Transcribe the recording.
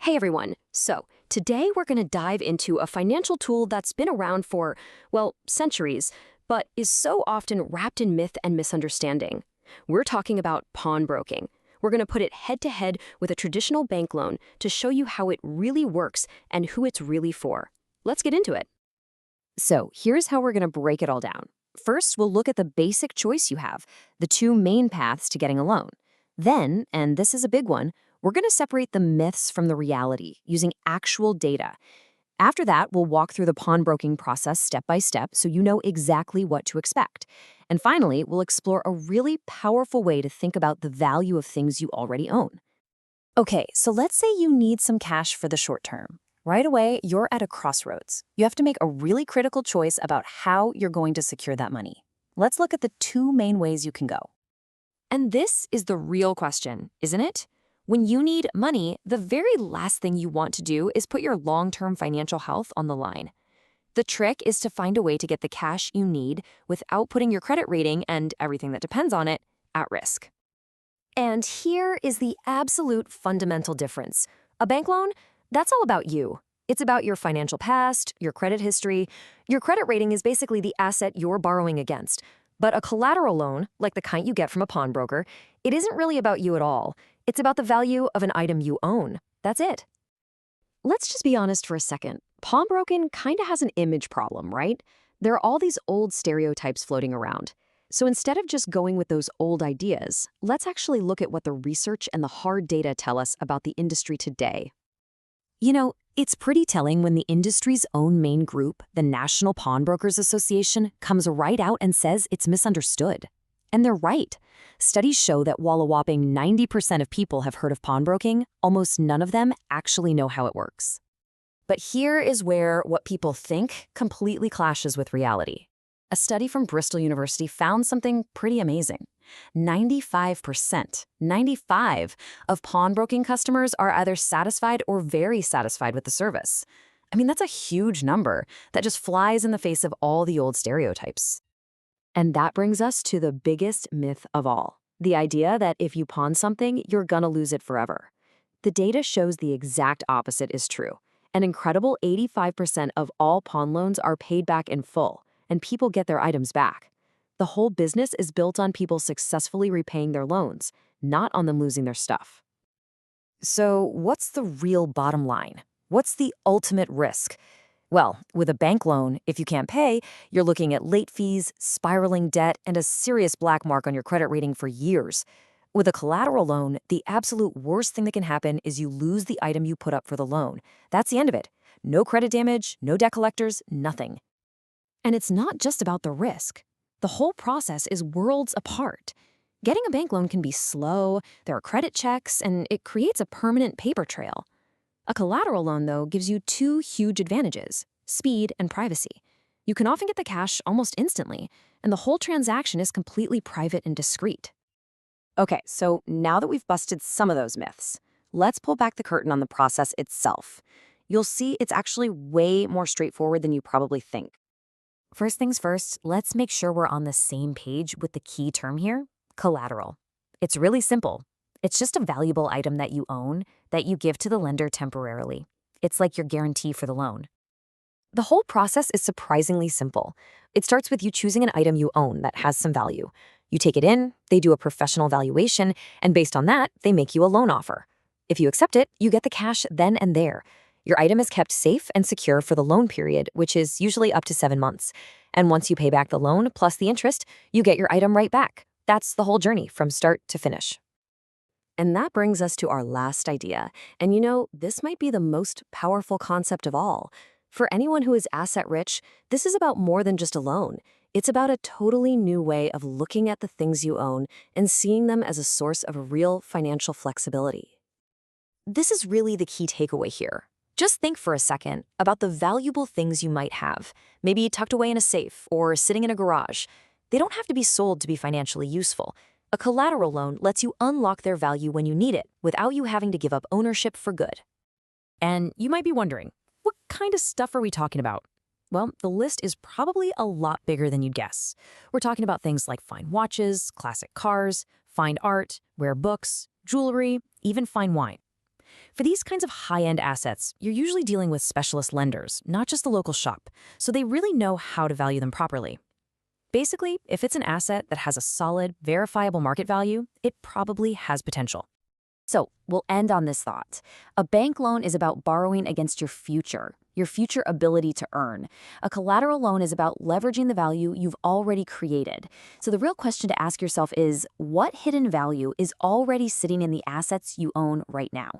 Hey everyone. So, today we're going to dive into a financial tool that's been around for, well, centuries, but is so often wrapped in myth and misunderstanding. We're talking about pawnbroking. We're going to put it head to head with a traditional bank loan to show you how it really works and who it's really for. Let's get into it. So, here's how we're going to break it all down. First, we'll look at the basic choice you have, the two main paths to getting a loan. Then, and this is a big one, we're going to separate the myths from the reality using actual data. After that, we'll walk through the pawnbroking process step by step so you know exactly what to expect. And finally, we'll explore a really powerful way to think about the value of things you already own. Okay, so let's say you need some cash for the short term. Right away, you're at a crossroads. You have to make a really critical choice about how you're going to secure that money. Let's look at the two main ways you can go. And this is the real question, isn't it? When you need money, the very last thing you want to do is put your long-term financial health on the line. The trick is to find a way to get the cash you need without putting your credit rating and everything that depends on it at risk. And here is the absolute fundamental difference. A bank loan, that's all about you. It's about your financial past, your credit history. Your credit rating is basically the asset you're borrowing against. But a collateral loan, like the kind you get from a pawnbroker, it isn't really about you at all. It's about the value of an item you own. That's it. Let's just be honest for a second. Pawnbroking kind of has an image problem, right? There are all these old stereotypes floating around. So instead of just going with those old ideas, let's actually look at what the research and the hard data tell us about the industry today. You know, it's pretty telling when the industry's own main group, the National Pawnbrokers Association, comes right out and says it's misunderstood. And they're right. Studies show that while a whopping 90% of people have heard of pawnbroking, almost none of them actually know how it works. But here is where what people think completely clashes with reality. A study from Bristol University found something pretty amazing. 95% of pawnbroking customers are either satisfied or very satisfied with the service. I mean, that's a huge number that just flies in the face of all the old stereotypes. And that brings us to the biggest myth of all, the idea that if you pawn something, you're gonna lose it forever. The data shows the exact opposite is true. An incredible 85% of all pawn loans are paid back in full, and people get their items back. The whole business is built on people successfully repaying their loans, not on them losing their stuff. So what's the real bottom line? What's the ultimate risk? Well, with a bank loan, if you can't pay, you're looking at late fees, spiraling debt, and a serious black mark on your credit rating for years. With a collateral loan, the absolute worst thing that can happen is you lose the item you put up for the loan. That's the end of it. No credit damage, no debt collectors, nothing. And it's not just about the risk. The whole process is worlds apart. Getting a bank loan can be slow, there are credit checks, and it creates a permanent paper trail. A collateral loan, though, gives you two huge advantages: speed and privacy. You can often get the cash almost instantly, and the whole transaction is completely private and discreet. Okay, so now that we've busted some of those myths, let's pull back the curtain on the process itself. You'll see it's actually way more straightforward than you probably think. First things first, let's make sure we're on the same page with the key term here: collateral. It's really simple. It's just a valuable item that you own that you give to the lender temporarily. It's like your guarantee for the loan. The whole process is surprisingly simple. It starts with you choosing an item you own that has some value. You take it in, they do a professional valuation, and based on that, they make you a loan offer. If you accept it, you get the cash then and there. Your item is kept safe and secure for the loan period, which is usually up to 7 months. And once you pay back the loan plus the interest, you get your item right back. That's the whole journey from start to finish. And that brings us to our last idea. And you know, this might be the most powerful concept of all. For anyone who is asset rich, this is about more than just a loan. It's about a totally new way of looking at the things you own and seeing them as a source of real financial flexibility. This is really the key takeaway here. Just think for a second about the valuable things you might have, maybe tucked away in a safe or sitting in a garage. They don't have to be sold to be financially useful. A collateral loan lets you unlock their value when you need it without you having to give up ownership for good. And you might be wondering, what kind of stuff are we talking about? Well, the list is probably a lot bigger than you'd guess. We're talking about things like fine watches, classic cars, fine art, rare books, jewelry, even fine wine. For these kinds of high-end assets, you're usually dealing with specialist lenders, not just the local shop, so they really know how to value them properly. Basically, if it's an asset that has a solid, verifiable market value, it probably has potential. So we'll end on this thought. A bank loan is about borrowing against your future ability to earn. A collateral loan is about leveraging the value you've already created. So the real question to ask yourself is, what hidden value is already sitting in the assets you own right now?